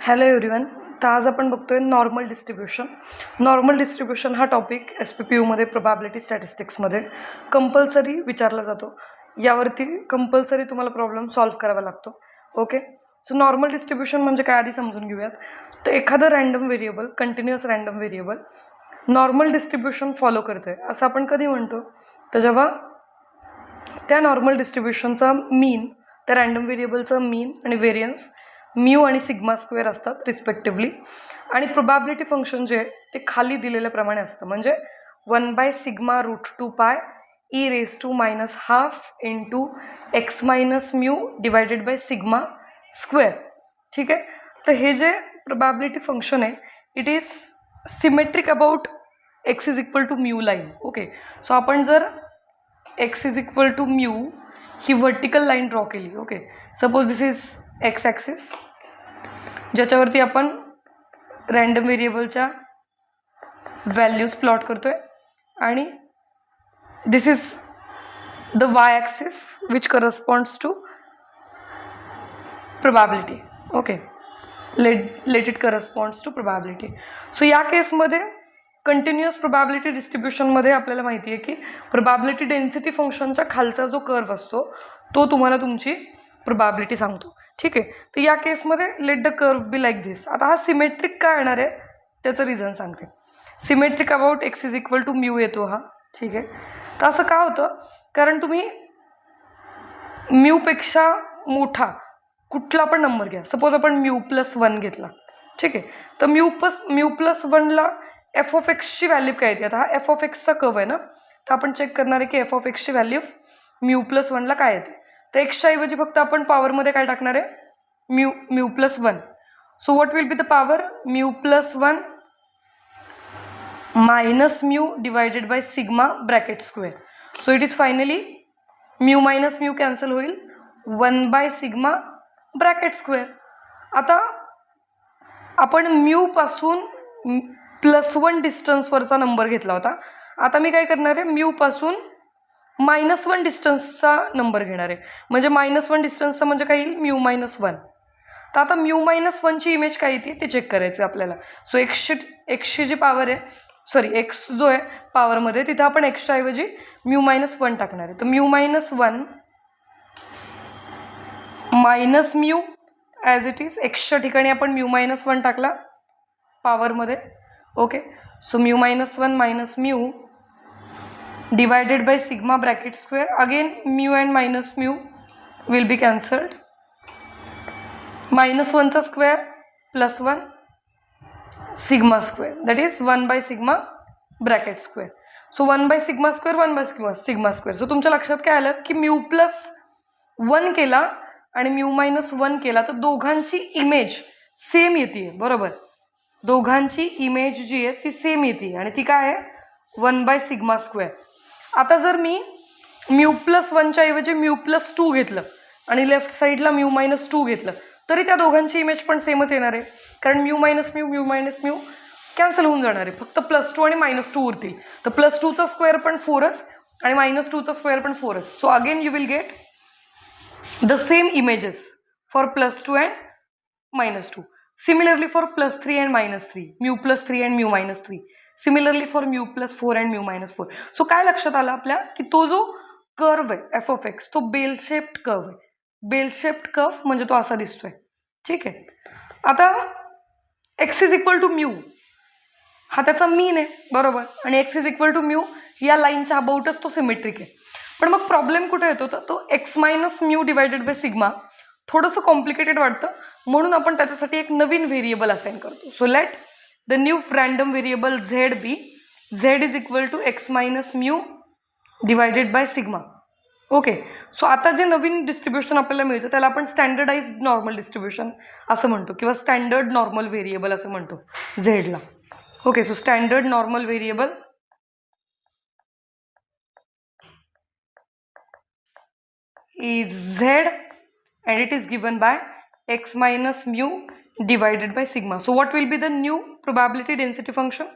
Hello everyone. तर आज आपण बघतोय नॉर्मल डिस्ट्रीब्युशन. नॉर्मल डिस्ट्रीब्युशन हा टॉपिक SPPU प्रोबॅबिलिटी स्टॅटिस्टिक्समध्ये कंपल्सरी विचारला जातो. यावरती कंपल्सरी तुम्हाला प्रॉब्लेम सॉल्व्ह करावा लागतो. ओके, सो नॉर्मल डिस्ट्रीब्युशन म्हणजे काय आधी समजून घेऊयात. तर एखादं random variable, continuous random variable normal distribution follow करते असं आपण कधी म्हणतो, तर जेव्हा त्या नॉर्मल डिस्ट्रीब्युशनचा मीन, त्या रँडम व्हेरिएबलचा मीन आणि व्हेरियन्स म्यू आणि सिग्मा स्क्वेअर असतात रिस्पेक्टिव्हली, आणि प्रोबॅबिलिटी फंक्शन जे आहे ते खाली दिलेल्याप्रमाणे असतं, म्हणजे 1/σ√2π e⁻² into x - mu divided by sigma square. ठीक आहे, तर हे जे प्रोबॅबिलिटी फंक्शन आहे it is symmetric about x = mu line. Okay, so आपण जर x = म्यू ही व्हर्टिकल लाईन ड्रॉ केली. Okay, suppose this is x axis, ज्याच्यावरती आपण रँडम व्हेरिएबलच्या व्हॅल्यूज प्लॉट करतोय, आणि this is the Y axis which corresponds to probability. Okay, let it corresponds to probability. So या केसमध्ये कंटिन्युअस प्रोबॅबिलिटी डिस्ट्रीब्युशनमध्ये आपल्याला माहिती आहे की प्रोबॅबिलिटी डेन्सिटी फंक्शनच्या खालचा जो कर्व असतो तो तुम्हाला तुमची प्रोबॅबिलिटी सांगतो. ठीक आहे, तर या केसमध्ये let the curve be like this. आता हा सिमेट्रिक का येणार आहे त्याचं रिझन सांगते. सिमेट्रिक अबाउट x = म्यू येतो हा. ठीक आहे, तर असं का होतं, कारण तुम्ही म्यूपेक्षा मोठा कुठला पण नंबर घ्या, सपोज आपण μ+1 घेतला. ठीक आहे, तर μ+1ला f(x)ची व्हॅल्यू काय येते. आता हा f(x)चा कर्व आहे ना, तर आपण चेक करणार आहे की f(x)ची व्हॅल्यू μ+1ला काय येते. तर एक्सच्या ऐवजी फक्त आपण पॉवरमध्ये काय टाकणार आहे, μ+1. So what will be the power, μ+1 minus mu divided by sigma bracket square. So it is finally mu minus mu cancel होईल, 1/σ ब्रॅकेट स्क्वेअर. आता आपण म्यूपासून +1 डिस्टन्सवरचा नंबर घेतला होता. आता मी काय करणार आहे, म्यूपासून -1 डिस्टन्सचा नंबर घेणार आहे, म्हणजे -1 डिस्टन्सचा म्हणजे काय येईल, μ-1. तर आता μ-1ची इमेज काय येते ते चेक करायचं आपल्याला. सो एक्सची जी पॉवर आहे, सॉरी एक्स जो आहे पॉवरमध्ये, तिथं आपण एक्सच्या ऐवजी μ-1 टाकणार आहे. तर μ-1 minus mu as it is, एक्सच्या ठिकाणी आपण μ-1 टाकला पॉवरमध्ये. Okay, so μ-1 minus mu divided by sigma bracket square. Again mu and minus mu will be cancelled. -1चा square +1 sigma square, that is 1/σ bracket square. So 1/σ square 1/σ square. So तुमच्या लक्षात काय आलं की μ+1 केला आणि μ-1 केला तर दोघांची इमेज सेम येते. बरोबर, दोघांची इमेज जी आहे ती सेम येते, आणि ती काय आहे, 1/σ स्क्वेअर. आता जर मी μ+1च्या ऐवजी μ+2 घेतलं आणि लेफ्ट साईडला μ-2 घेतलं तरी त्या दोघांची इमेज पण सेमच येणार आहे, कारण μ-म्यू कॅन्सल होऊन जाणार आहे, फक्त +2 आणि -2 उरतील. तर +2चा स्क्वेअर पण 4च आणि -2चा स्क्वेअर पण 4च. So again you will get the same images for +2 and -2. Similarly for +3 and -3, μ+3 and μ-3. Similarly for μ+4 and μ-4. So काय लक्षात आलं आपल्या की तो जो कर्व आहे f(x) तो बेल शेप्ड कर्व आहे. बेल शेप्ड कर्व म्हणजे तो असा दिसतोय. ठीक आहे, आता x = म्यू हा त्याचा मीन आहे. बरोबर, आणि x = म्यू या लाईनच्या अबाउटच तो सिमेट्रिक आहे. पण मग प्रॉब्लेम कुठे येतो, तर तो x - mu divided by sigma थोडंसं कॉम्प्लिकेटेड वाटतं, म्हणून आपण त्याच्यासाठी एक नवीन व्हेरिएबल असाइन करतो. So let the new random variable Z be, Z = x - mu divided by sigma. Okay, so आता जे नवीन डिस्ट्रीब्युशन आपल्याला मिळतं त्याला आपण स्टँडर्डाइज्ड नॉर्मल डिस्ट्रीब्युशन असं म्हणतो, किंवा स्टँडर्ड नॉर्मल व्हेरिएबल असं म्हणतो झेडला. Okay, so standard normal variable is z and it is given by x minus mu divided by sigma. So what will be the new probability density function?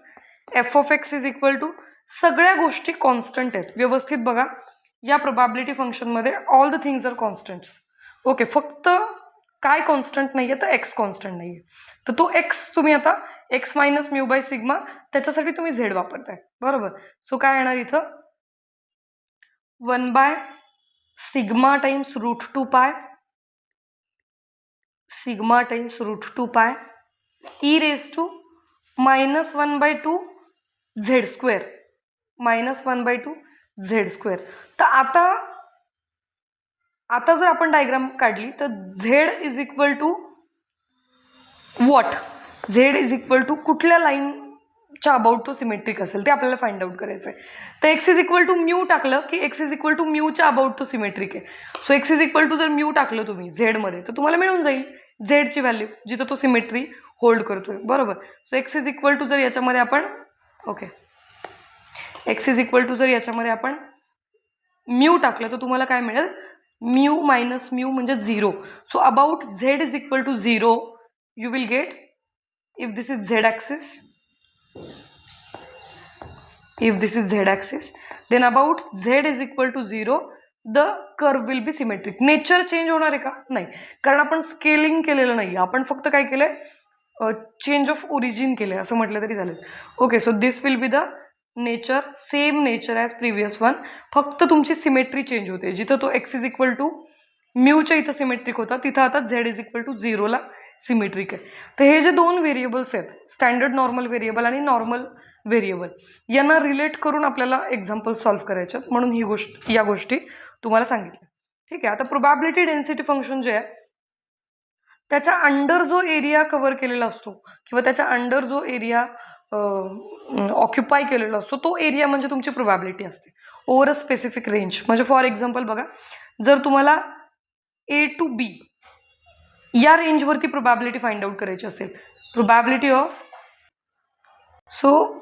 f(x) is equal to, सगळ्या गोष्टी constant आहेत. व्यवस्थित बघा, या probability फंक्शनमध्ये all the things are constants. Okay, फक्त काय constant नाही आहे तर एक्स कॉन्स्टंट नाही आहे. तर तो एक्स तुम्ही आता x minus mu by sigma त्याच्यासाठी तुम्ही झेड वापरताय बरोबर. सो काय येणार इथं 1 by sigma times root 2 pi sigma times root 2 pi e raise to -1/2 Z square -1/2 Z square. तर आता जर आपण डायग्राम काढली तर Z is equal to what, Z is equal to कुठल्या लाईनच्या अबाउट तो सिमेट्रिक असेल ते आपल्याला फाइंड आउट करायचं आहे. तर X is equal to mu टाकलं की एक्स इज इक्वल टू म्यूच्या अबाउट तो सिमेट्रिक आहे. So X is equal to जर म्यू टाकलं तुम्ही झेडमध्ये तर तुम्हाला मिळून जाईल झेडची व्हॅल्यू जिथं तो सिमेट्री होल्ड करतोय बरोबर. So X is equal to जर याच्यामध्ये आपण एक्स इज इक्वल टू जर याच्यामध्ये आपण म्यू टाकलं तर तुम्हाला काय मिळेल म्यू मायनस म्यू म्हणजे 0. So about Z is equal to 0 you will get, if this is z axis, then about z is equal to 0 the curve will be symmetric. Nature change होणार आहे का नाही, कारण आपण स्केलिंग केलेलं नाही, आपण फक्त काय केलंय चेंज ऑफ ओरिजिन केलंय असं म्हटलं तरी चालेल. Okay so this will be the nature, same nature as previous one, फक्त तुमची सिमेट्री चेंज होते. जिथं तो एक्स इज इक्वल टू म्यूच्या इथं सिमेट्रिक होता तिथं आता झेड इज इक्वल टू 0ला सिमेट्रिक आहे. तर हे जे दोन व्हेरिएबल्स आहेत स्टँडर्ड नॉर्मल व्हेरिएबल आणि नॉर्मल व्हेरिएबल यांना रिलेट करून आपल्याला एक्झाम्पल सॉल्व्ह करायचे म्हणून या गोष्टी तुम्हाला सांगितल्या. ठीक आहे. आता प्रोबॅबिलिटी डेन्सिटी फंक्शन जे आहे त्याच्या अंडर जो एरिया कव्हर केलेला असतो किंवा त्याच्या अंडर जो एरिया ऑक्युपाय केलेला असतो तो एरिया म्हणजे तुमची प्रोबॅबिलिटी असते ओव्हर अ स्पेसिफिक रेंज. म्हणजे फॉर एक्झाम्पल बघा, जर तुम्हाला ए टू बी या रेंजवरती प्रोबॅबिलिटी फाइंड आउट करायची असेल, probability of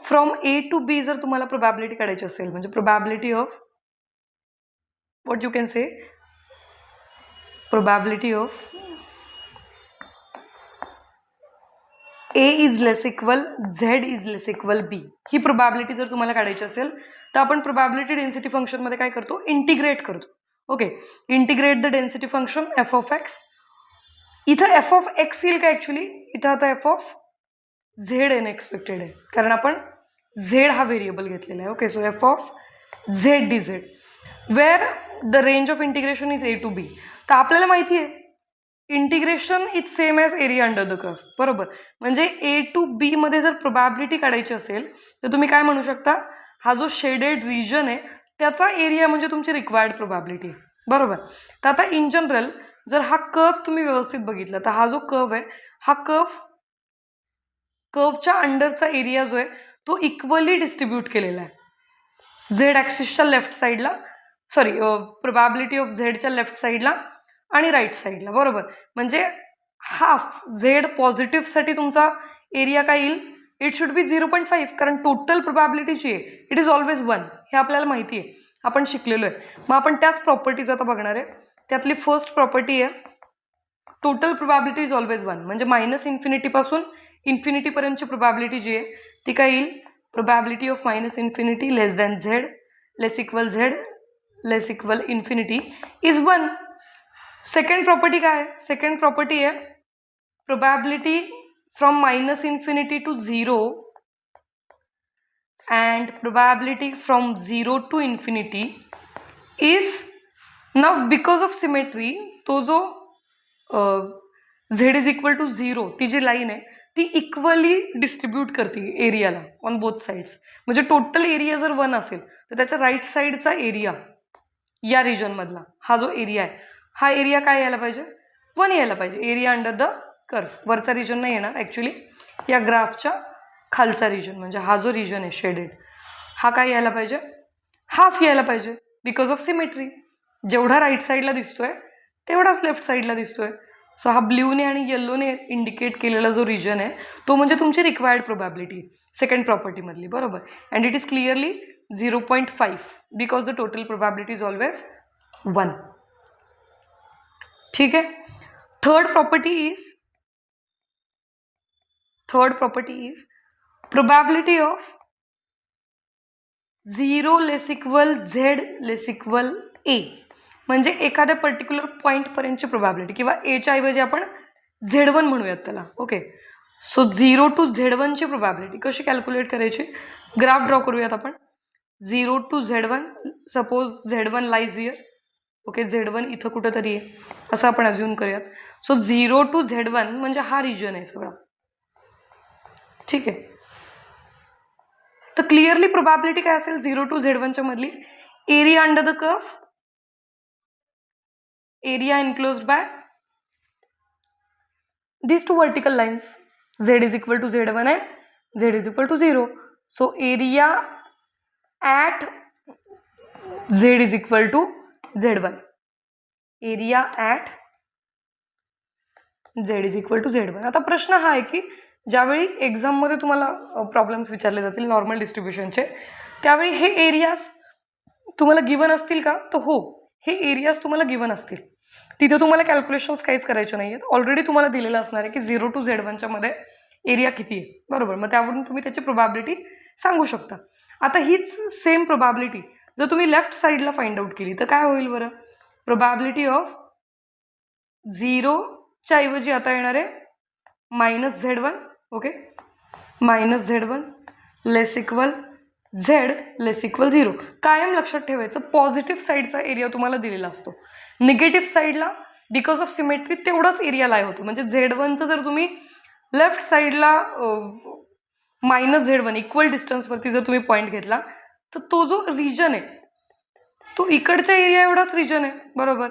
from A to B जर तुम्हाला प्रोबॅबिलिटी काढायची असेल म्हणजे probability of what you can say probability of A is less equal Z is less equal B, ही प्रोबॅबिलिटी जर तुम्हाला काढायची असेल तर आपण प्रोबॅबिलिटी डेन्सिटी फंक्शनमध्ये काय करतो इंटिग्रेट करतो. Okay, integrate the density function F of X. इथं एफ ऑफ एक्स येईल का ॲक्च्युली, इथं आता F of Z N expected आहे कारण आपण झेड हा व्हेरिएबल घेतलेला आहे. Okay, so F of Z D Z where the range of integration is A to B. तर आपल्याला माहिती आहे integration is same as area under the curve बरोबर. म्हणजे ए टू बी मध्ये जर प्रोबॅबिलिटी काढायची असेल तर तुम्ही काय म्हणू शकता, हा जो शेडेड रिजन आहे त्याचा एरिया म्हणजे तुमची रिक्वायर्ड प्रोबॅबिलिटी बरोबर. तर आता इन जनरल जर हा कर्व तुम्ही व्यवस्थित बघितला तर हा जो कर्व आहे हा कर्वच्या अंडरचा एरिया जो आहे तो इक्वली डिस्ट्रीब्यूट केलेला आहे झेड ॲक्सिसच्या लेफ्ट साईडला, सॉरी प्रोबॅबिलिटी ऑफ झेडच्या लेफ्ट साईडला आणि राईट साईडला बरोबर. म्हणजे हाफ झेड पॉझिटिव्हसाठी तुमचा एरिया काय येईल, इट शुड बी 0.5 कारण टोटल प्रोबॅबिलिटीची आहे इट इज ऑलवेज 1 हे आपल्याला माहिती आहे, आपण शिकलेलो आहे. मग आपण त्याच प्रॉपर्टीज आता बघणार आहे. त्यातली फर्स्ट प्रॉपर्टी आहे टोटल प्रोबॅबिलिटी इज ऑलवेज 1, म्हणजे मायनस इन्फिनिटीपासून इन्फिनिटीपर्यंतची प्रोबॅबिलिटी जी आहे ती काय येईल, probability of minus infinity less than Z less equal infinity is 1. Second property काय आहे, सेकंड प्रॉपर्टी आहे probability from minus infinity to 0 and probability from 0 to infinity is now because of symmetry. तो जो Z is equal to 0 ती जी line आहे ती equally distribute करते एरियाला on both sides. म्हणजे टोटल एरिया जर 1 असेल तर त्याच्या राईट साईडचा एरिया या रिजनमधला हा जो एरिया आहे हा एरिया काय यायला पाहिजे 1 यायला पाहिजे. एरिया अंडर द कर्व वरचा रिजन नाही येणार ॲक्च्युली, या ग्राफच्या खालचा रिजन म्हणजे हा जो रिजन आहे शेडेड हा काय यायला पाहिजे हाफ यायला पाहिजे बिकॉज ऑफ सिमेट्री. जेवढा राईट साईडला दिसतोय तेवढाच लेफ्ट साईडला दिसतोय. सो हा ब्ल्यूने आणि येल्लोने इंडिकेट केलेला जो रिजन आहे तो म्हणजे तुमची रिक्वायर्ड प्रोबॅबिलिटी सेकंड प्रॉपर्टीमधली बरोबर. And it is clearly 0.5 because the total probability is always 1. ठीक आहे. Third property is probability of 0 less equal Z less equal A. म्हणजे एखाद्या पर्टिक्युलर पॉईंटपर्यंतची प्रोबॅबिलिटी, किंवा एच्या ऐवजी आपण Z1 म्हणूयात त्याला. ओके, सो 0 to Z1ची प्रोबॅबिलिटी कशी कॅल्क्युलेट करायची, ग्राफ ड्रॉ करूयात आपण. 0 to Z1, suppose Z1 lies here. Okay, Z1 इथं कुठंतरी आहे असं आपण अज्युम करूयात. सो 0 to Z1 म्हणजे हा रिजन आहे सगळा. ठीक आहे, तर क्लिअरली प्रोबॅबिलिटी काय असेल 0 to Z1च्या मधली, area under the curve, area enclosed by these two vertical lines, Z is equal to Z1 and Z is equal to 0. So area at Z is equal to Z1. Area at Z is equal to Z1. आता प्रश्न हा आहे की ज्यावेळी एक्झाममध्ये तुम्हाला problems विचारले जातील नॉर्मल डिस्ट्रीब्युशनचे, त्यावेळी हे एरियाज तुम्हाला गिवन असतील का, तर हो, हे एरियाज तुम्हाला गिवन असतील. तिथे तुम्हाला कॅल्क्युलेशन्स काहीच करायचे नाही आहेत. ऑलरेडी तुम्हाला दिलेलं असणार आहे की 0 to Z1च्या मध्ये एरिया किती आहे, बरोबर. मग त्यावरून तुम्ही त्याची प्रोबॅबिलिटी सांगू शकता. आता हीच सेम प्रोबॅबिलिटी जर तुम्ही लेफ्ट साईडला फाइंड आउट केली तर काय होईल बरं, प्रोबॅबिलिटी ऑफ 0च्या ऐवजी आता येणार आहे -Z1. Okay, -Z1 less equal Z less equal 0. कायम लक्षात ठेवायचं, पॉझिटिव्ह साईडचा एरिया तुम्हाला दिलेला असतो, निगेटिव्ह साईडला बिकॉज ऑफ सिमेट्री तेवढाच एरिया लाय होतो. म्हणजे Z1चं जर तुम्ही लेफ्ट साईडला -Z1 इक्वल डिस्टन्सवरती जर तुम्ही पॉईंट घेतला तर तो जो रिजन आहे तो इकडच्या एरिया एवढाच रिजन आहे, बरोबर.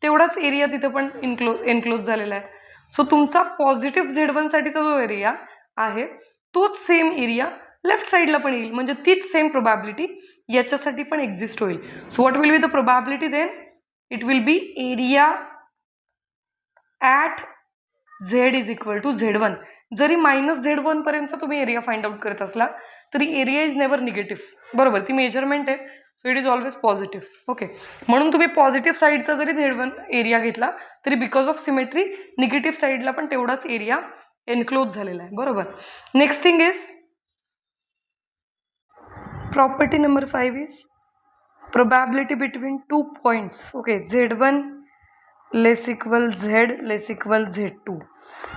तेवढाच एरिया तिथे पण एनक्लोज झालेला आहे. सो तुमचा पॉझिटिव्ह Z1 साठीचा जो एरिया आहे तोच सेम एरिया लेफ्ट साईडला पण येईल, म्हणजे तीच सेम प्रोबॅबिलिटी याच्यासाठी पण एक्झिस्ट होईल. So what will be the probability then, it will be area at Z is equal to Z1. जरी -Z1 पर्यंत तुम्ही एरिया फाइंड आउट करत असला तरी एरिया इज नेव्हर निगेटिव्ह, बरोबर. ती मेजरमेंट आहे, so it is always positive. Okay, म्हणून तुम्ही पॉझिटिव्ह साईडचा जरी Z1 एरिया घेतला तरी बिकॉज ऑफ सिमेट्री निगेटिव्ह साईडला पण तेवढाच एरिया एनक्लोज झालेला आहे, बरोबर. Next thing is property number 5 is probability between 2 points. Okay, Z1 less equal Z less equal Z2.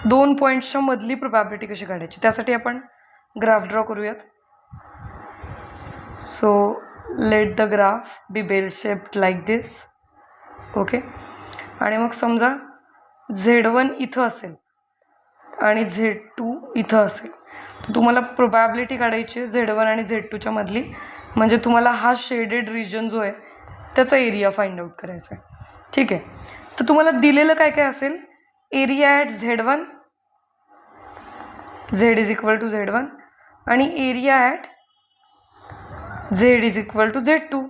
2 पॉईंट्सच्या मधली प्रोबॅबिलिटी कशी काढायची, त्यासाठी आपण ग्राफ ड्रॉ करूयात. So let the graph be bell shaped like this. Okay, आणि मग समजा Z1 इथं असेल आणि Z2 इथं असेल, तर तुम्हाला प्रोबॅबिलिटी काढायची आहे Z1 आणि Z2च्या मधली. म्हणजे तुम्हाला हा शेडेड रिजन जो आहे त्याचा एरिया फाइंड आउट करायचा आहे. ठीक आहे, तर तुम्हाला दिलेलं काय काय असेल, area at Z1, Z is equal to Z1, आणि area at Z is equal to Z2.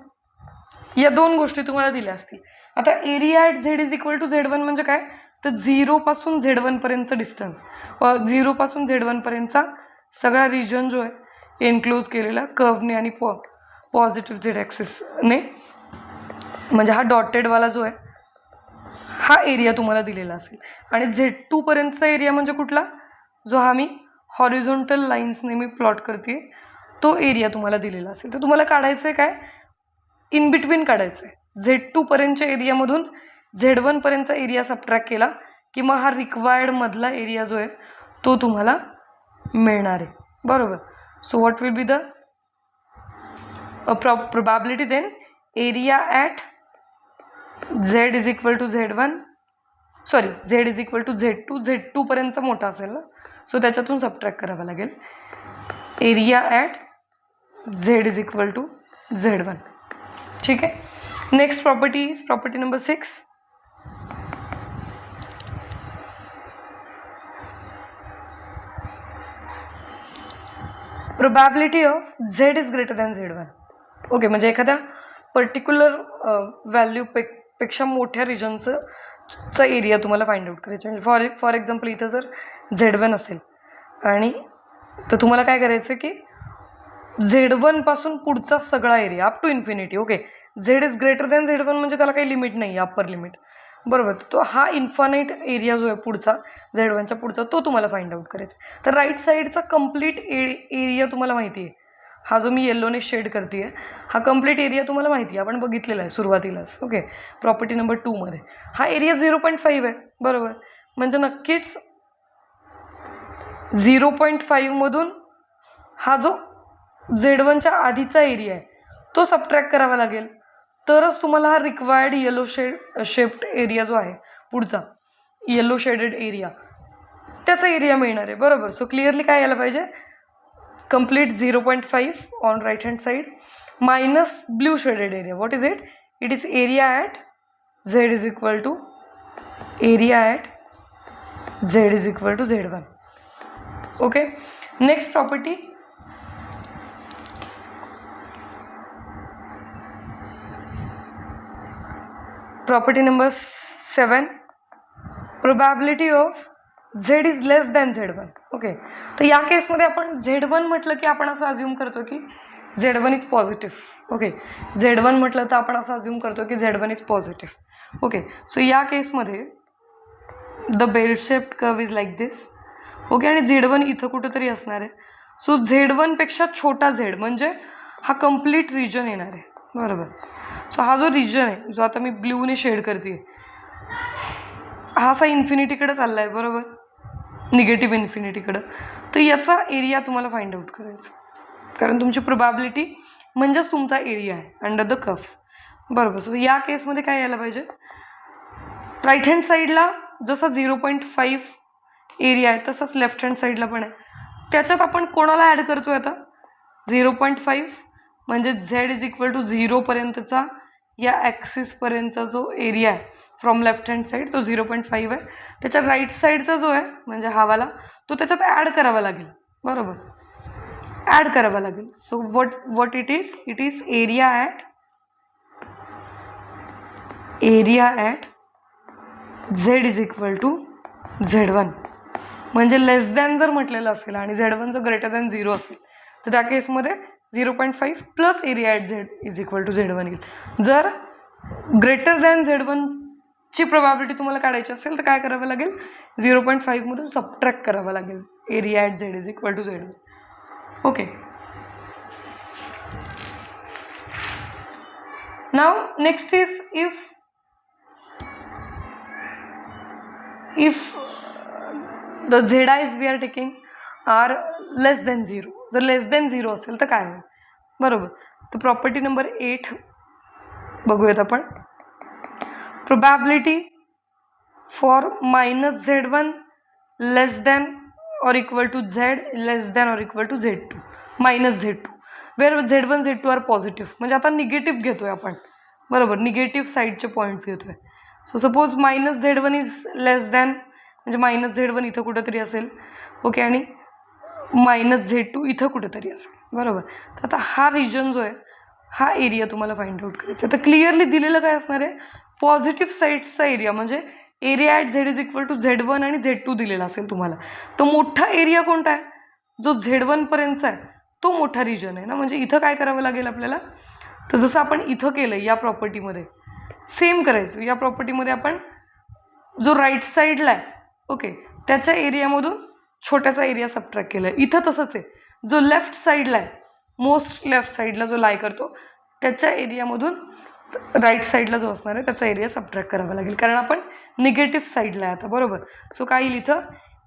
या दोन गोष्टी तुम्हाला दिल्या असतील. आता area at Z is equal to Z1 म्हणजे काय, तर 0 पासून Z1 पर्यंतचं डिस्टन्स, 0 पासून Z1 पर्यंतचा सगळा रिजन जो आहे एनक्लोज केलेला कर्वने आणि पॉझिटिव्ह Z ॲक्सिसने, म्हणजे हा डॉटेडवाला जो आहे हा एरिया तुम्हाला दिलेला असेल. आणि Z2 पर्यंतचा एरिया म्हणजे कुठला, जो हा मी हॉरिझॉन्टल लाईन्सने मी प्लॉट करते तो एरिया तुम्हाला दिलेला असेल. तर तुम्हाला काढायचं आहे काय, इन बिटवीन काढायचं आहे. Z2 पर्यंतच्या एरियामधून Z1 पर्यंतचा एरिया सबट्रॅक्ट केला की मग हा रिक्वायर्ड मधला एरिया जो आहे तो तुम्हाला मिळणार आहे, बरोबर. So what will be the probability then, area at Z is equal to Z1, sorry Z is equal to Z2. Z2 पर्यंतचा मोठा असेल ना, सो त्याच्यातून सबट्रॅक्ट करावं लागेल. Area at Z is equal to Z1. ठीक आहे, next property is property number 6. Probability of Z is greater than Z1. Okay, म्हणजे एखाद्या पर्टिक्युलर व्हॅल्यू पेक्षा मोठ्या रिजनचा एरिया तुम्हाला फाइंड आउट करायचा. म्हणजे फॉर एक्झाम्पल इथं जर Z1 असेल आणि तर तुम्हाला काय करायचं की Z1 पासून पुढचा सगळा area up to infinity. Okay, Z is greater than Z1 म्हणजे त्याला काही लिमिट नाही आहे, अप्पर लिमिट, बरोबर. तो हा इन्फानाईट एरिया जो आहे पुढचा Z1च्या पुढचा तो तुम्हाला फाइंड आउट करायचा. तर राईट साईडचा कम्प्लीट एरिया तुम्हाला माहिती आहे, हा जो मी येल्लोने शेड करते आहे हा कम्प्लीट एरिया तुम्हाला माहिती आहे, आपण बघितलेला आहे सुरुवातीलाच. ओके, प्रॉपर्टी नंबर 2मध्ये हा एरिया 0.5 आहे बरोबर. म्हणजे नक्कीच 0.5मधून हा जो Z1च्या आधीचा एरिया आहे तो सबट्रॅक्ट करावा लागेल, तरच तुम्हाला हा रिक्वायर्ड येलो शेप्ड एरिया जो आहे पुढचा येलो शेडेड एरिया त्याचा एरिया मिळणार आहे बरोबर. सो क्लिअरली काय यायला पाहिजे, complete 0.5 on right hand side minus blue shaded area. What is it? It is area at Z is equal to area at Z is equal to Z1. Okay, next property property number 7, probability of Z is less than Z1. Okay, तर या केसमध्ये आपण Z1 म्हटलं की आपण असं assume करतो की Z1 is positive. Okay, Z1 म्हटलं तर आपण असं अज्युम करतो की Z1 is positive. Okay, so या केसमध्ये the bell shaped curve is like this. Okay, आणि Z1 इथं कुठंतरी असणार आहे. सो Z1पेक्षा छोटा Z म्हणजे हा कम्प्लीट रिजन येणार आहे बरोबर. सो हा जो रिजन आहे जो आता मी ब्ल्यूने शेड करते हा असा इन्फिनिटीकडे चालला आहे बरोबर, निगेटिव्ह इन्फिनिटीकडं. तर याचा एरिया तुम्हाला फाइंड आउट करायचा, कारण तुमची प्रोबॅबिलिटी म्हणजेच तुमचा एरिया आहे अंडर द कर्व बरोबर. सो या केसमध्ये काय यायला पाहिजे, राईट हँड साईडला जसा 0.5 एरिया आहे तसंच लेफ्ट हँड साईडला पण आहे. त्याच्यात आपण कोणाला ॲड करतोय आता 0.5 म्हणजे Z इज इक्वल टू 0पर्यंतचा या ॲक्सिसपर्यंतचा जो एरिया आहे फ्रॉम लेफ्ट हँड साईड तो 0.5 आहे. त्याच्या राईट साईडचा जो आहे म्हणजे हावाला तो त्याच्यात ॲड करावा लागेल बरोबर, ॲड करावा लागेल. So what it is area at Z is equal to Z1. म्हणजे लेस दॅन जर म्हटलेलं असेल आणि Z1 जर ग्रेटर दॅन 0 असेल तर त्या केसमध्ये 0.5 plus area at Z is equal to Z1 येईल. जर ग्रेटर दॅन Z1ची प्रोबॅबिलिटी तुम्हाला काढायची असेल तर काय करावं लागेल, 0.5मधून सबट्रॅक्ट करावं लागेल area at Z is equal to Z1. Okay, now next is if the zi's we are taking are less than 0. जर लेस दॅन 0 असेल तर काय होईल बरोबर. तर प्रॉपर्टी नंबर 8 बघूयात आपण. Probability for minus Z1 less than or equal to Z less than or equal to Z2 minus Z2 where Z1 Z2 are positive. म्हणजे आता निगेटिव्ह घेतोय आपण बरोबर, निगेटिव्ह साईडचे पॉईंट्स घेतोय. So suppose minus Z1 is less than म्हणजे minus Z1 इथं कुठंतरी असेल. ओके, आणि मायनस Z2 इथं कुठंतरी असेल बरोबर. तर आता हा रिजन जो आहे हा एरिया तुम्हाला फाइंड आउट करायचा. तर क्लिअरली दिलेलं काय असणार आहे, पॉझिटिव्ह साईड्सचा एरिया म्हणजे area at Z is equal to Z1 आणि Z2 दिलेला असेल तुम्हाला. तो मोठा एरिया कोणता आहे, जो Z1 पर्यंतचा आहे तो मोठा रिजन आहे ना. म्हणजे इथं काय करावं लागेल आपल्याला, तर जसं आपण इथं केलं या प्रॉपर्टीमध्ये सेम करायचं. या प्रॉपर्टीमध्ये आपण जो राईट साईडला आहे ओके त्याच्या एरियामधून छोट्याचा एरिया सबट्रॅक्ट केला आहे. इथं तसंच आहे, जो लेफ्ट साईडला आहे मोस्ट लेफ्ट साईडला जो लाय करतो त्याच्या एरियामधून राईट साईडला जो असणार आहे त्याचा एरिया सबट्रॅक्ट करावा लागेल, कारण आपण निगेटिव्ह साईडला आहे आता बरोबर. सो काय येईल इथं,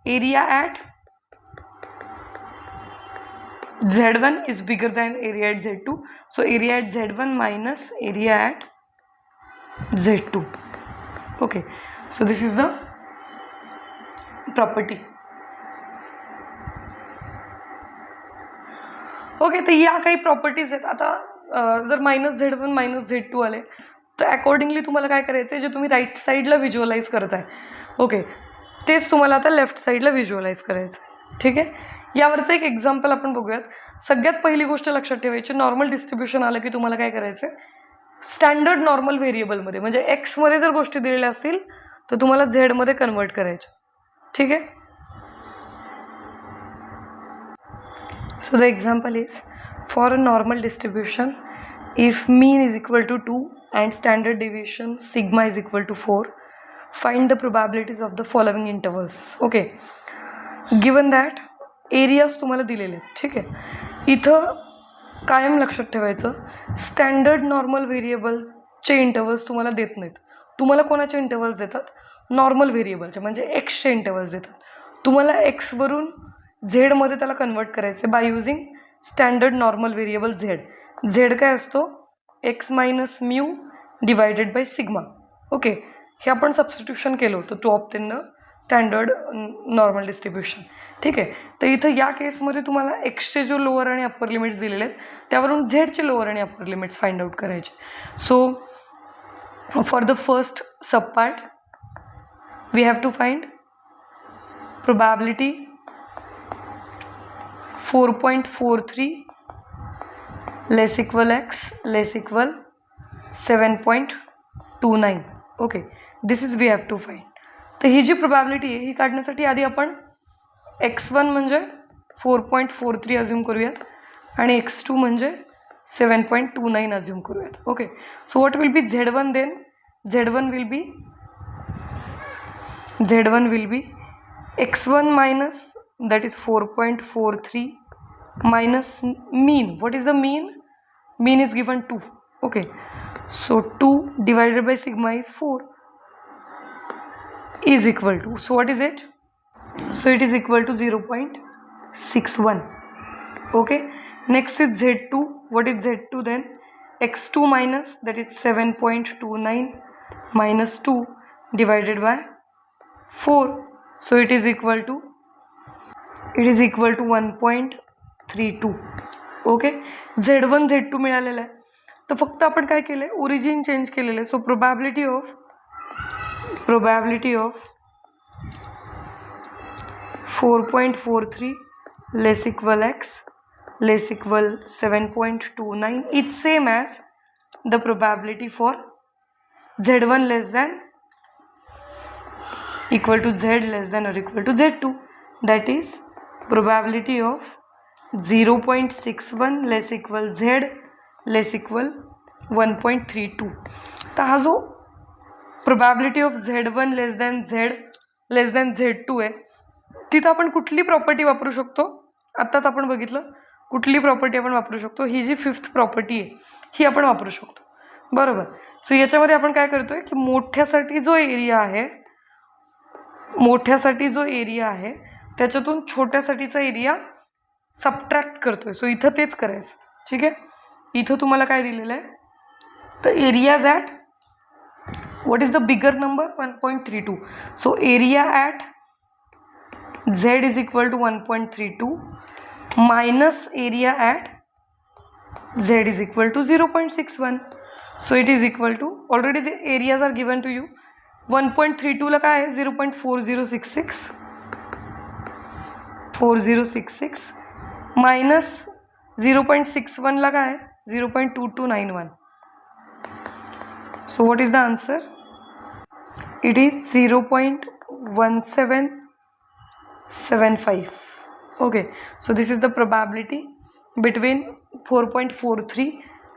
area at Z1 is bigger than area at Z2. So area at Z1 minus area at Z2. Okay, so this is the property. Okay, तर या काही प्रॉपर्टीज आहेत. आता जर मायनस Z1 मायनस Z2 आले तर अकॉर्डिंगली तुम्हाला काय करायचं आहे, जे तुम्ही राईट साईडला व्हिज्युअलाइज करत आहे ओके तेच तुम्हाला आता लेफ्ट साईडला व्हिज्युअलाइज करायचं आहे. ठीक आहे, यावरचं एक एक्झाम्पल आपण बघूयात. सगळ्यात पहिली गोष्ट लक्षात ठेवायची, नॉर्मल डिस्ट्रीब्युशन आलं की तुम्हाला काय करायचं आहे, स्टँडर्ड नॉर्मल व्हेरिएबलमध्ये म्हणजे एक्समध्ये जर गोष्टी दिलेल्या असतील तर तुम्हाला झेडमध्ये कन्वर्ट करायच्या. ठीक आहे, so the example is for a normal distribution if mean is equal to 2 and standard deviation sigma is equal to 4, find the probabilities of the following intervals. Okay, given that areas तुम्हाला दिलेले आहेत. ठीक आहे, इथं कायम लक्षात ठेवायचं, standard normal व्हेरिएबलचे इंटरवल्स तुम्हाला देत नाहीत. तुम्हाला कोणाचे इंटरवल्स देतात? नॉर्मल व्हेरिएबलचे, म्हणजे एक्सचे इंटरवल्स देतात. तुम्हाला एक्सवरून झेडमध्ये त्याला कन्वर्ट करायचे by using standard normal variable Z. Z काय असतो? X minus mu divided by sigma. Okay, हे आपण सबस्टिट्यूशन केलं होतं to obtain the standard normal distribution. ठीक आहे, तर इथं या केसमध्ये तुम्हाला एक्सचे जो लोअर आणि अप्पर लिमिट्स दिलेले आहेत त्यावरून झेडचे लोअर आणि अप्पर लिमिट्स फाइंड आउट करायचे. So for the first sub part we have to find probability 4.43 less equal X less equal 7.29. Okay, this is we have to find. तर ही जी probability आहे ही काढण्यासाठी आधी आपण x1 म्हणजे 4.43 अज्यूम करूयात आणि x2 म्हणजे 7.29 अज्यूम करूयात. Okay, so what will be Z1 then? Z1 will be x1 minus that is 4.43 minus mean. What is the mean? Mean is given 2. Okay, so 2 divided by sigma is 4 is equal to, so what is it? So it is equal to 0.61. Okay, next is Z2. What is Z2 then? x2 minus that is 7.29 minus 2 divided by 4, so it is equal to 1.32. Okay, Z1 Z2 मिळालेलं आहे. तर फक्त आपण काय केलं आहे? Origin change केलेलं आहे. So probability of 4.43 less equal X less equal 7.29 is same as the probability for Z1 less than equal to Z less than or equal to Z2. That is probability of 0.61 less equal Z less equal 1.32. तर हा जो probability of Z1 less than Z2 आहे, तिथं आपण कुठली property वापरू शकतो? आत्ताच आपण बघितलं कुठली प्रॉपर्टी आपण वापरू शकतो. ही जी 5th प्रॉपर्टी आहे ही आपण वापरू शकतो, बरोबर. सो याच्यामध्ये आपण काय करतोय की मोठ्यासाठी जो एरिया आहे त्याच्यातून छोट्यासाठीचा एरिया सबट्रॅक्ट करतोय. सो इथं तेच करायचं. ठीक आहे, इथं तुम्हाला काय दिलेलं आहे? तर areas at what is the bigger number? 1.32. So area at Z is equal to 1.32 minus area at Z is equal to 0.61. So it is equal to, already the areas are given to you. 1.32 ला काय आहे? 0.4066 minus 0.61 ला काय आहे? 0.2291. So what is the answer? It is 0.1775. Okay, so this is the probability between 4.43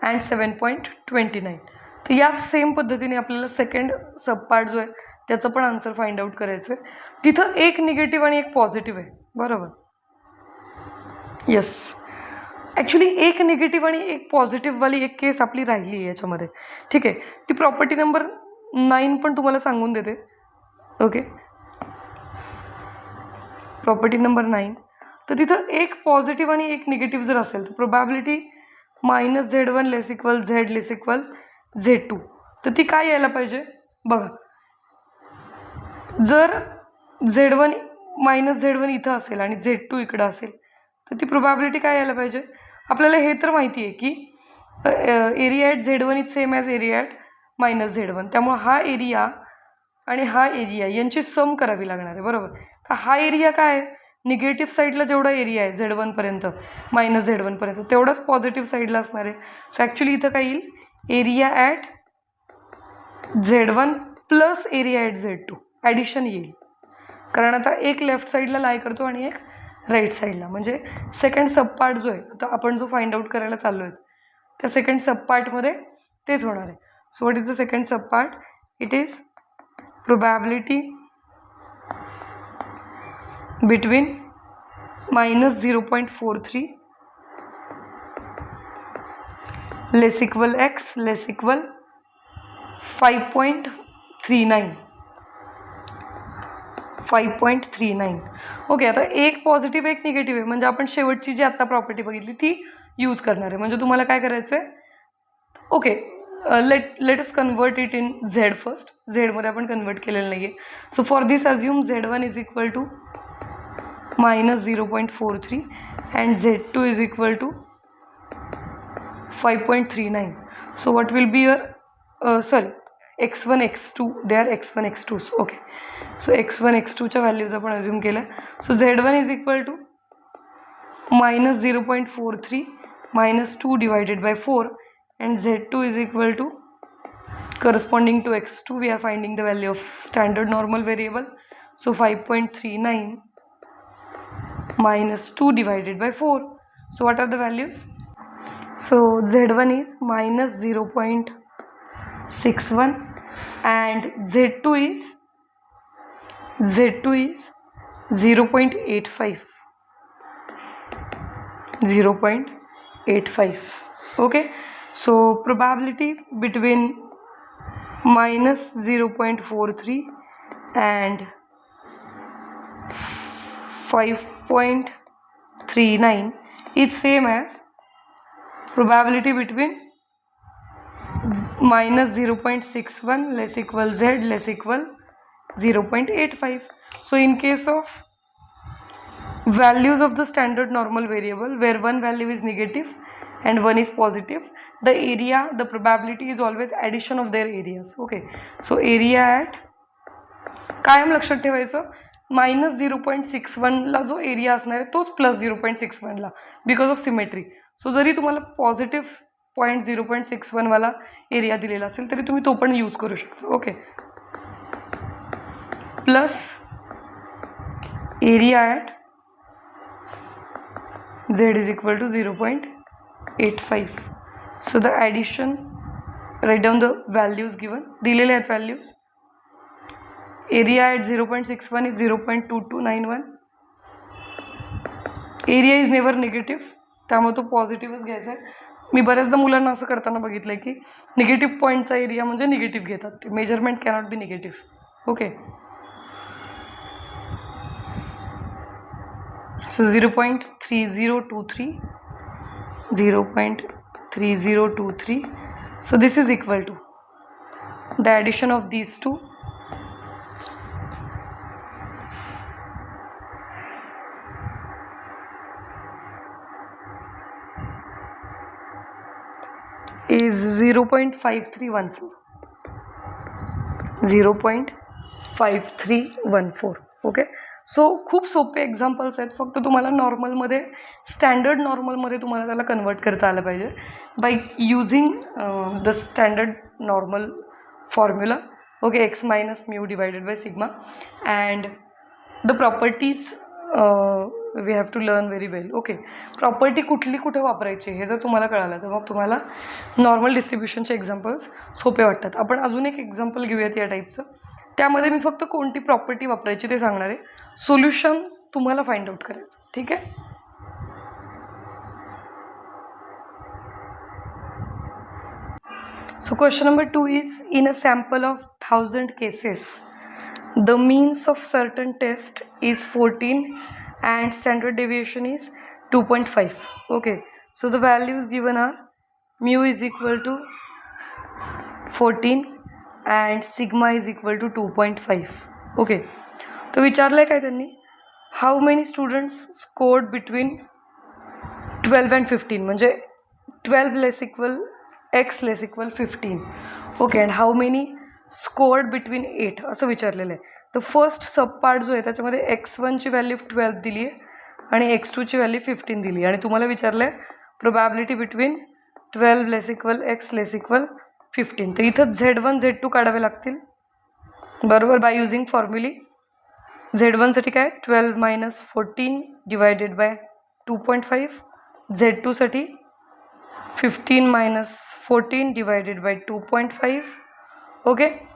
and 7.29. तर याच same पद्धतीने आपल्याला सेकंड सब पार्ट जो आहे त्याचं पण आन्सर फाइंड आउट करायचं आहे. तिथं एक निगेटिव्ह आणि एक पॉझिटिव्ह आहे, बरोबर. येस, ॲक्च्युली एक निगेटिव्ह आणि एक पॉझिटिव्हवाली एक केस आपली राहिली आहे याच्यामध्ये. ठीक आहे, ती प्रॉपर्टी नंबर 9 पण तुम्हाला सांगून देते. Okay, property number 9. तर तिथं एक पॉझिटिव्ह आणि एक निगेटिव्ह जर असेल तर probability minus Z1 less equal Z less equal Z2, तर ती काय यायला पाहिजे बघा. जर Z1 मायनस Z1 इथं असेल आणि Z2 इकडं असेल तर ती प्रोबॅबिलिटी काय यायला पाहिजे? आपल्याला हे तर माहिती आहे की area at Z1 is same as area at minus Z1. त्यामुळे हा एरिया आणि हा एरिया यांची सम करावी लागणार आहे, बरोबर. तर हा एरिया काय आहे? निगेटिव्ह साईडला जेवढा एरिया आहे Z1 पर्यंत मायनस Z1 पर्यंत तेवढाच पॉझिटिव्ह साईडला असणार आहे. सो ॲक्च्युली इथं काय येईल? Area at Z1 plus area at Z2 addition येईल, कारण आता एक लेफ्ट साईडला लाय करतो आणि एक राईट साईडला. म्हणजे सेकंड सब पार्ट जो आहे आता आपण जो फाइंड आउट करायला चाललो आहे त्या सेकंड सब पार्टमध्ये तेच होणार आहे. So what is the second sub part? It is probability between minus 0.43 less equal X less equal 5.39. 5.39. Okay, आता एक पॉझिटिव्ह एक निगेटिव्ह आहे, म्हणजे आपण शेवटची जी आत्ता प्रॉपर्टी बघितली ती यूज करणार आहे. म्हणजे तुम्हाला काय करायचं आहे, okay, let us convert it in Z first. झेडमध्ये आपण कन्वर्ट केलेलं नाही आहे. So for this assume Z1 is equal to -0.43 and Z2 is equal to 5.39. So what will be your x1 x2, they are x1 x2s. Okay, so x1 x2 च्या values आपण assume केल्या. So Z1 is equal to -0.43 -2 divided by 4 and Z2 is equal to, corresponding to x2 we are finding the value of standard normal variable. So 5.39 minus 2 divided by 4. So what are the values? So Z1 is -0.61 and Z2 is 0.85. 0.85. Okay, so probability between -0.43 and 5.39 is same as probability between -0.61 less equal z less equal 0.85. So in case of values of the standard normal variable where one value is negative and one is positive, the area, the probability is always addition of their areas. Okay, so area at कायम लक्षात ठेवायचं, -0.61 ला जो area असणार आहे तोच +0.61 ला, because of symmetry. So जरी तुम्हाला पॉझिटिव्ह 0.61 वाला एरिया दिलेला असेल तरी तुम्ही तो पण यूज करू शकता. Okay, plus area at z is equal to 0.85. So the addition, write down the values given, दिलेले आहेत values. Area at 0.61 is 0.2291. Area is never negative, त्यामुळे तो पॉझिटिव्हच घ्यायचा आहे. मी बऱ्याचदा मुलांना असं करताना बघितलं आहे की निगेटिव्ह पॉईंटचा एरिया म्हणजे निगेटिव्ह घेतात ते. Measurement cannot be negative. Okay, so 0.3023, 0.3023. So this is equal to the addition of these two, is 0.5314. 0.5314. Okay, so खूप सोपे एक्झाम्पल्स आहेत. फक्त तुम्हाला नॉर्मलमध्ये, स्टँडर्ड नॉर्मलमध्ये तुम्हाला त्याला कन्वर्ट करता आलं पाहिजे by using the standard normal formula. Okay, X minus mu divided by sigma and the properties we have to learn very well. Okay, property कुठली कुठे वापरायची हे जर तुम्हाला कळालं तर मग तुम्हाला नॉर्मल डिस्ट्रीब्युशनचे एक्झाम्पल्स सोपे वाटतात. आपण अजून एक एक्झाम्पल घेऊयात या टाईपचं. त्यामध्ये मी फक्त कोणती प्रॉपर्टी वापरायची ते सांगणार आहे. सोल्युशन तुम्हाला फाइंड आउट करायचं. ठीक आहे, so question number 2 is, in a sample of 1000 cases the means of certain test is 14 and standard deviation is 2.5. okay, so the values given are mu is equal to 14 and sigma is equal to 2.5. okay, तो विचारलं आहे काय त्यांनी, how many students scored between 12 and 15, म्हणजे 12 less equal X less equal 15. Okay, and how many scored between 8 असं विचारलेलं आहे. तर फर्स्ट सब पार्ट जो आहे त्याच्यामध्ये x1ची व्हॅल्यू 12 दिली आहे आणि x2ची व्हॅल्यू 15 दिली आहे आणि तुम्हाला विचारलं आहे probability between 12 less equal X less equal 15. तर इथं Z1 Z2 काढावे लागतील बरोबर बाय युझिंग फॉर्म्युली. Z1साठी काय 12 minus 14 divided by 2.5. Z2साठी 15 minus 14 divided by 2.5. okay,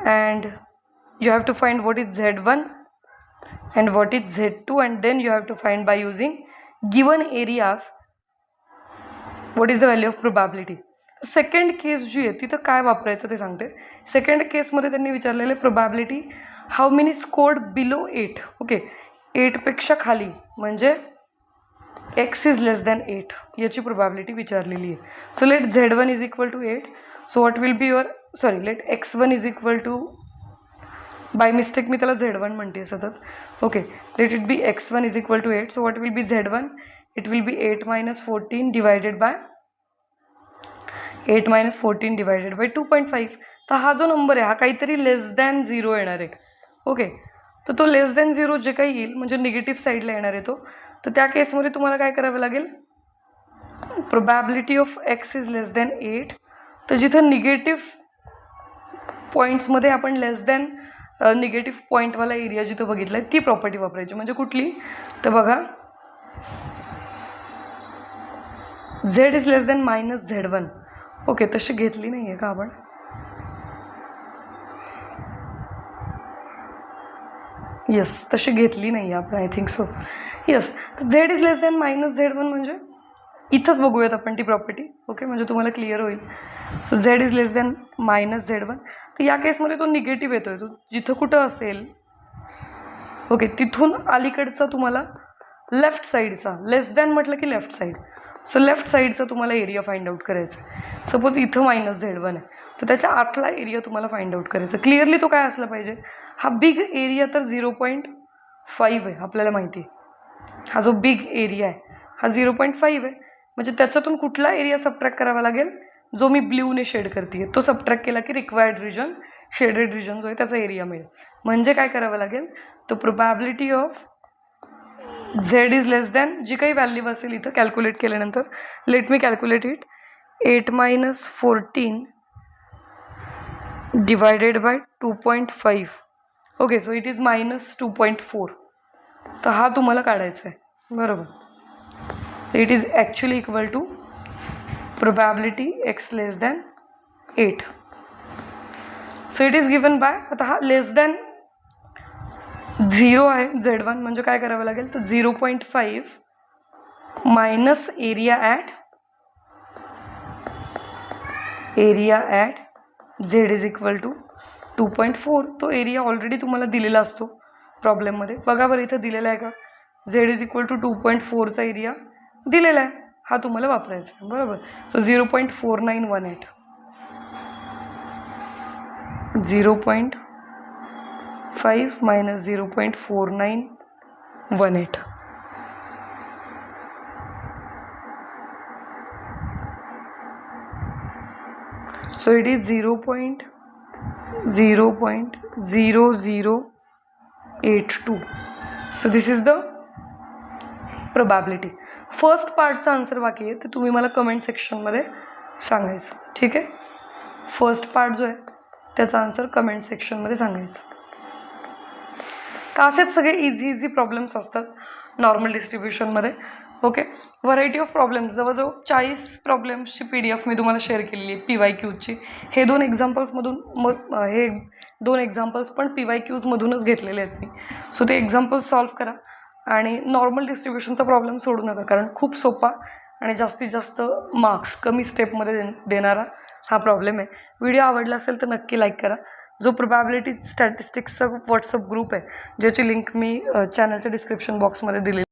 and you have to find what is Z1 and what is Z2 and then you have to find by using given areas what is the value of probability. Second case जी आहे तिथं काय वापरायचं ते सांगते. Second केसमध्ये त्यांनी विचारलेले probability how many scored below 8. Okay, 8पेक्षा खाली म्हणजे x इज लेस दॅन 8 याची प्रोबॅबिलिटी विचारलेली आहे. So let z1 is equal to 8. So what will be your let x1 is equal to, by mistake मी त्याला z1 म्हणते सतत. Okay, let it be x1 is equal to 8. So what will be z1? It will be 8 minus 14 divided by 2.5. तर हा जो number आहे हा काहीतरी लेस दॅन 0 येणार आहे. ओके, तर तो लेस दॅन 0 जे काही येईल म्हणजे निगेटिव्ह साईडला येणार आहे तो. तर त्या केसमध्ये तुम्हाला काय करावं लागेल, probability of x is less than 8. तर जिथं निगेटिव्ह पॉईंट्समध्ये आपण लेस दॅन निगेटिव्ह पॉईंटवाला एरिया जिथं बघितला आहे ती प्रॉपर्टी वापरायची. म्हणजे कुठली, तर बघा z is less than -z1. Okay, तशी घेतली नाही आहे का आपण, येस तशी घेतली नाही आहे आपण, आय थिंक सो. येस, तर z is less than -z1 म्हणजे इथंच बघूयात आपण ती प्रॉपर्टी. ओके, म्हणजे तुम्हाला क्लिअर होईल. So z is less than -z1. तर या केसमध्ये तो निगेटिव्ह येतोय, तो जिथं कुठं असेल ओके तिथून अलीकडचा तुम्हाला लेफ्ट साईडचा, लेस दॅन म्हटलं की लेफ्ट साईड, सो लेफ्ट साईडचा तुम्हाला एरिया फाइंड आउट करायचा आहे. सपोज इथं -z1 आहे तर त्याच्या आतला एरिया तुम्हाला फाइंड आउट करायचा. क्लिअरली तो काय असला पाहिजे, हा बिग एरिया तर 0.5 आहे आपल्याला माहिती आहे. हा जो बिग एरिया आहे हा 0.5 आहे. म्हणजे त्याच्यातून कुठला एरिया सबट्रॅक्ट करावा लागेल, जो मी ब्ल्यूने शेड करते तो सबट्रॅक्ट केला की रिक्वायर्ड रिजन, शेडेड रिजन जो आहे त्याचा एरिया मिळेल. म्हणजे काय करावं लागेल, तर probability of z is less than जी काही व्हॅल्यू असेल इथं कॅल्क्युलेट केल्यानंतर, let me calculate it, 8 minus 14 divided by 2.5. Okay, so it is -2.4. तर हा तुम्हाला काढायचा आहे बरोबर. It is actually equal to probability x less than 8. So it is given by, आता हा लेस दॅन 0 आहे z1 म्हणजे काय करावं लागेल, तर 0.5 minus area at z is equal to 2.4. तो एरिया ऑलरेडी तुम्हाला दिलेला असतो प्रॉब्लेममध्ये. बघा बरं इथं दिलेला आहे का, z इज इक्वल टू 2.4चा एरिया दिलेला आहे, हा तुम्हाला वापरायचा आहे बरोबर. So 0.4918, 0.5 minus 0.4918. So it is 0.0082. So this is the probability. First पार्टचा आन्सर बाकी आहे, तर तुम्ही मला कमेंट सेक्शनमध्ये सांगायचं, ठीक आहे. फर्स्ट पार्ट जो आहे त्याचा आन्सर कमेंट सेक्शनमध्ये सांगायचं. तर असेच सगळे इझी प्रॉब्लेम्स असतात नॉर्मल डिस्ट्रीब्युशनमध्ये. ओके, व्हरायटी ऑफ प्रॉब्लेम्स, जवळजवळ 40 प्रॉब्लेम्सची PDF मी तुम्हाला शेअर केलेली आहे PYQची. हे 2 एक्झाम्पल्स पण PYQमधूनच घेतलेले आहेत मी. सो ते एक्झाम्पल्स सॉल्व्ह करा आणि नॉर्मल डिस्ट्रीब्युशनचा प्रॉब्लेम सोडू नका, कारण खूप सोपा आणि जास्तीत जास्त मार्क्स कमी स्टेपमध्ये देणारा हा प्रॉब्लेम आहे. व्हिडिओ आवडला असेल तर नक्की लाईक करा. जो प्रोबॅबिलिटी स्टॅटिस्टिक्सचा व्हॉट्सअप ग्रुप आहे ज्याची लिंक मी चॅनलच्या डिस्क्रिप्शन बॉक्समध्ये दिली